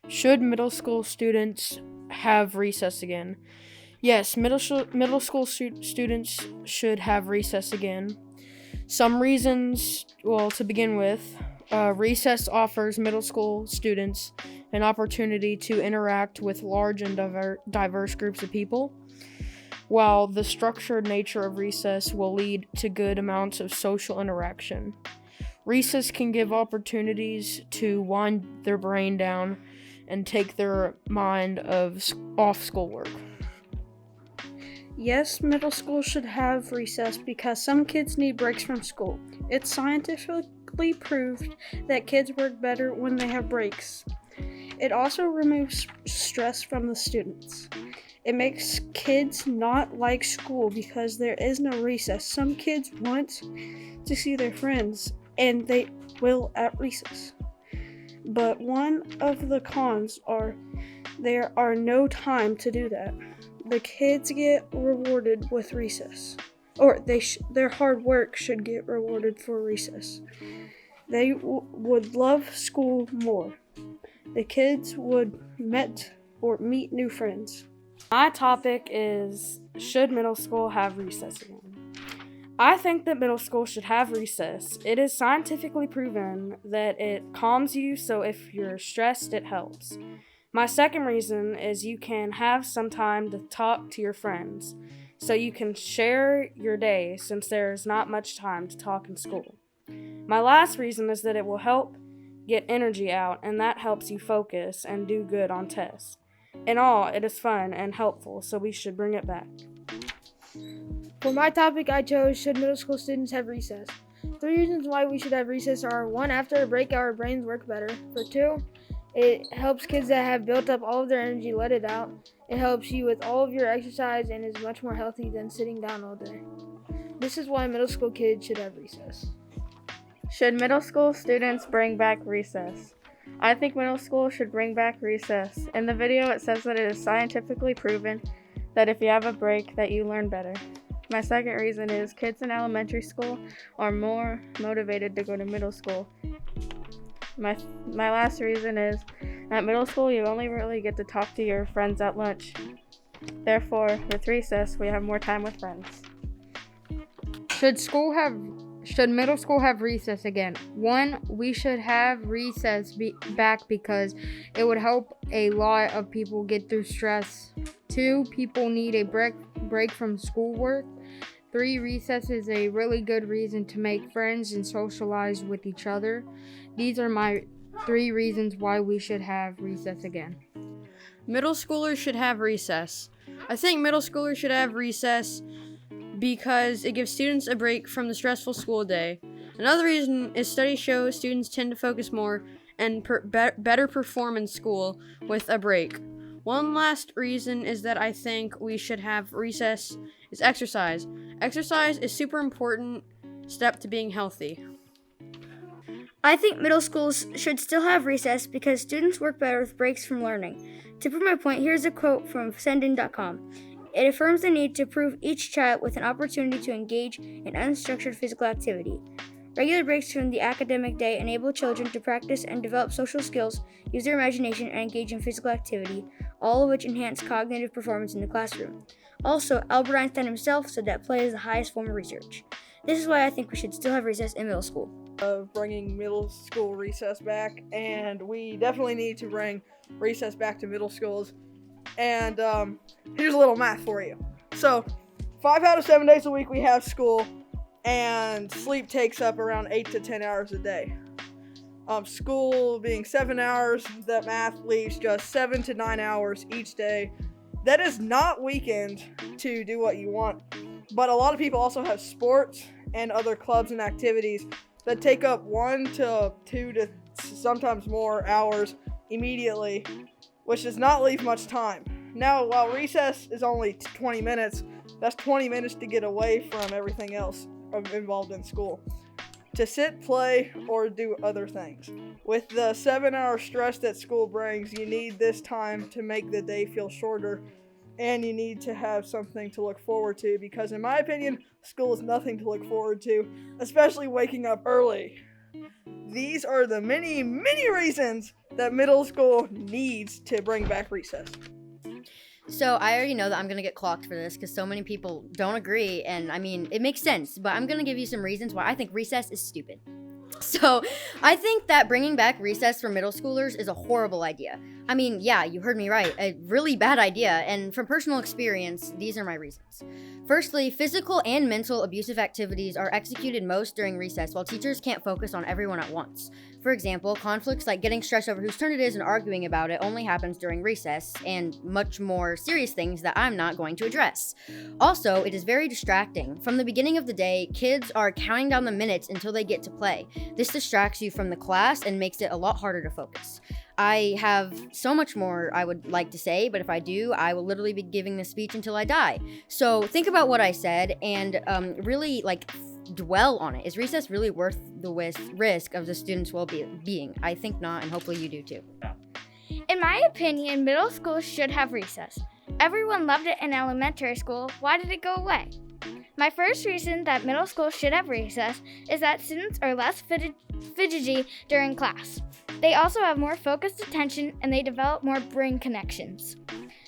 Should middle school students have recess again? Yes, middle school students should have recess again. Some reasons, well, to begin with, recess offers middle school students an opportunity to interact with large and diverse groups of people, while the structured nature of recess will lead to good amounts of social interaction. Recess can give opportunities to wind their brain down and take their mind off schoolwork. Yes, middle school should have recess because some kids need breaks from school. It's scientifically proved that kids work better when they have breaks. It also removes stress from the students. It makes kids not like school because there is no recess. Some kids want to see their friends and they will at recess. But one of the cons are there are no time to do that. The kids get rewarded with recess, or their hard work should get rewarded for recess. They would love school more. The kids would meet new friends. My topic is, should middle school have recess again? I think that middle school should have recess. It is scientifically proven that it calms you, so if you're stressed, it helps. My second reason is you can have some time to talk to your friends, so you can share your day since there's not much time to talk in school. My last reason is that it will help get energy out, and that helps you focus and do good on tests. In all, it is fun and helpful, so we should bring it back. For my topic, I chose, should middle school students have recess? 3 reasons why we should have recess are: 1, after a break, our brains work better. For 2, it helps kids that have built up all of their energy let it out. It helps you with all of your exercise and is much more healthy than sitting down all day. This is why middle school kids should have recess. Should middle school students bring back recess? I think middle school should bring back recess. In the video, it says that it is scientifically proven that if you have a break, that you learn better. My second reason is kids in elementary school are more motivated to go to middle school. My last reason is, at middle school, you only really get to talk to your friends at lunch. Therefore, with recess, we have more time with friends. Should middle school have recess again? 1, we should have recess back because it would help a lot of people get through stress. 2, people need a break from schoolwork. 3, recess is a really good reason to make friends and socialize with each other. These are my 3 reasons why we should have recess again. Middle schoolers should have recess. I think middle schoolers should have recess because it gives students a break from the stressful school day. Another reason is studies show students tend to focus more and better perform in school with a break. One last reason is that I think we should have recess is exercise. Exercise is super important step to being healthy. I think middle schools should still have recess because students work better with breaks from learning. To prove my point, here's a quote from sendin.com. It affirms the need to prove each child with an opportunity to engage in unstructured physical activity. Regular breaks from the academic day enable children to practice and develop social skills, use their imagination, and engage in physical activity, all of which enhance cognitive performance in the classroom. Also, Albert Einstein himself said that play is the highest form of research. This is why I think we should still have recess in middle school. Of bringing middle school recess back, and we definitely need to bring recess back to middle schools. And here's a little math for you. So 5 out of 7 days a week we have school, and sleep takes up around 8 to 10 hours a day. School being 7 hours, that math leaves just 7 to 9 hours each day. That is not weekend to do what you want, but a lot of people also have sports and other clubs and activities that take up 1 to 2 to sometimes more hours immediately, which does not leave much time. Now, while recess is only 20 minutes, that's 20 minutes to get away from everything else involved in school, to sit, play, or do other things. With the 7-hour stress that school brings, you need this time to make the day feel shorter, and you need to have something to look forward to, because in my opinion, school is nothing to look forward to, especially waking up early. these are the many, many reasons that middle school needs to bring back recess. So I already know that I'm going to get clocked for this because so many people don't agree. And I mean, it makes sense, but I'm going to give you some reasons why I think recess is stupid. So I think that bringing back recess for middle schoolers is a horrible idea. I mean, yeah, you heard me right. A really bad idea. And from personal experience, these are my reasons. Firstly, physical and mental abusive activities are executed most during recess while teachers can't focus on everyone at once. For example, conflicts like getting stressed over whose turn it is and arguing about it only happens during recess, and much more serious things that I'm not going to address. Also, it is very distracting. From the beginning of the day, kids are counting down the minutes until they get to play. This distracts you from the class and makes it a lot harder to focus. I have so much more I would like to say, but if I do, I will literally be giving this speech until I die. So think about what I said and really dwell on it. Is recess really worth the risk of the students' well-being? I think not, and hopefully you do too. In my opinion, middle school should have recess. Everyone loved it in elementary school. Why did it go away? My first reason that middle school should have recess is that students are less fidgety during class. They also have more focused attention and they develop more brain connections.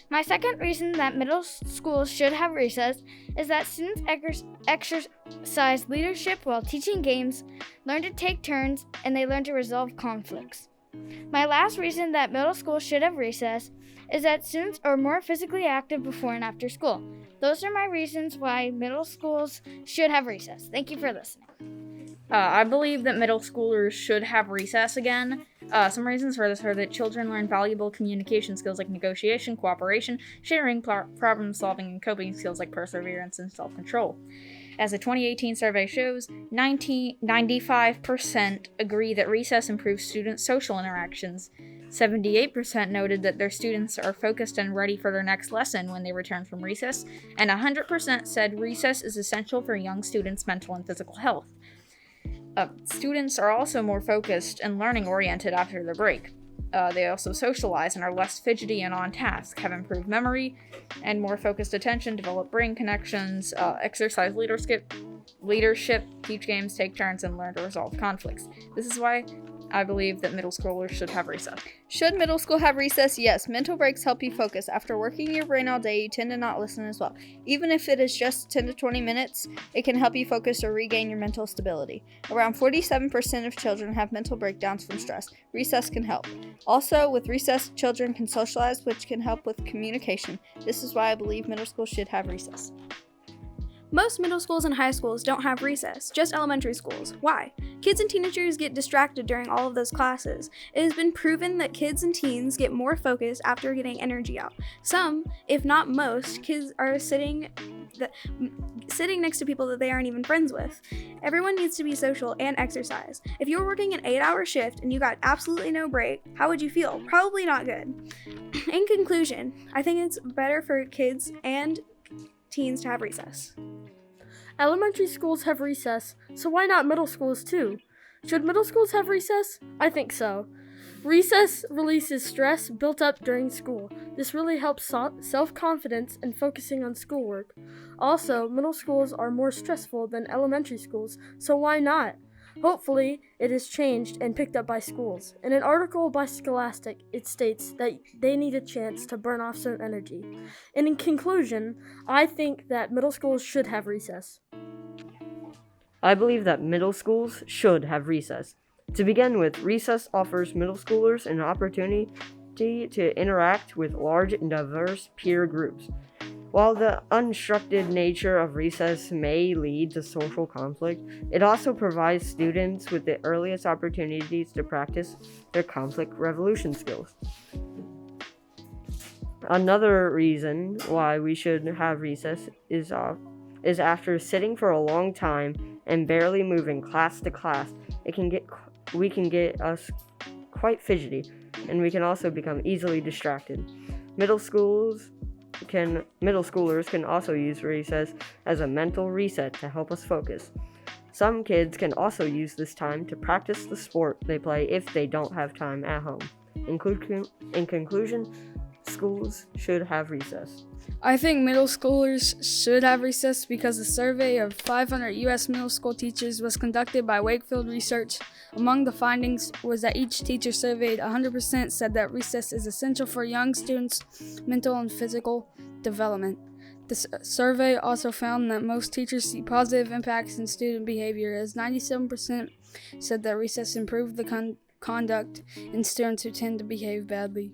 My second reason that middle schools should have recess is that students exercise leadership while teaching games, learn to take turns, and they learn to resolve conflicts. My last reason that middle school should have recess is that students are more physically active before and after school. Those are my reasons why middle schools should have recess. Thank you for listening. I believe that middle schoolers should have recess again. Some reasons for this are that children learn valuable communication skills like negotiation, cooperation, sharing, problem solving, and coping skills like perseverance and self-control. As a 2018 survey shows, 95% agree that recess improves student social interactions. 78% noted that their students are focused and ready for their next lesson when they return from recess, and 100% said recess is essential for young students' mental and physical health. Students are also more focused and learning-oriented after their break. They also socialize and are less fidgety and on task, have improved memory and more focused attention, develop brain connections, exercise leadership, teach games, take turns, and learn to resolve conflicts. This is why I believe that middle schoolers should have recess. Should middle school have recess? Yes. Mental breaks help you focus. After working your brain all day, you tend to not listen as well. Even if it is just 10 to 20 minutes, it can help you focus or regain your mental stability. Around 47% of children have mental breakdowns from stress. Recess can help. Also, with recess, children can socialize, which can help with communication. This is why I believe middle school should have recess. Most middle schools and high schools don't have recess, just elementary schools. Why? Kids and teenagers get distracted during all of those classes. It has been proven that kids and teens get more focused after getting energy out. Some, if not most, kids are sitting next to people that they aren't even friends with. Everyone needs to be social and exercise. If you were working an 8-hour shift and you got absolutely no break, how would you feel? Probably not good. In conclusion, I think it's better for kids and teens to have recess. Elementary schools have recess, so why not middle schools too? Should middle schools have recess? I think so. Recess releases stress built up during school. This really helps self-confidence and focusing on schoolwork. Also, middle schools are more stressful than elementary schools, so why not? Hopefully, it is changed and picked up by schools. In an article by Scholastic, it states that they need a chance to burn off some energy. And in conclusion, I think that middle schools should have recess. I believe that middle schools should have recess. To begin with, recess offers middle schoolers an opportunity to interact with large and diverse peer groups. While the unstructured nature of recess may lead to social conflict, it also provides students with the earliest opportunities to practice their conflict resolution skills. Another reason why we should have recess is after sitting for a long time and barely moving class to class, we can get us quite fidgety, and we can also become easily distracted. Middle schoolers can also use recess as a mental reset to help us focus. Some kids can also use this time to practice the sport they play if they don't have time at home. In conclusion, schools should have recess? I think middle schoolers should have recess because a survey of 500 U.S. middle school teachers was conducted by Wakefield Research. Among the findings was that each teacher surveyed 100% said that recess is essential for young students' mental and physical development. The survey also found that most teachers see positive impacts in student behavior, as 97% said that recess improved the conduct in students who tend to behave badly.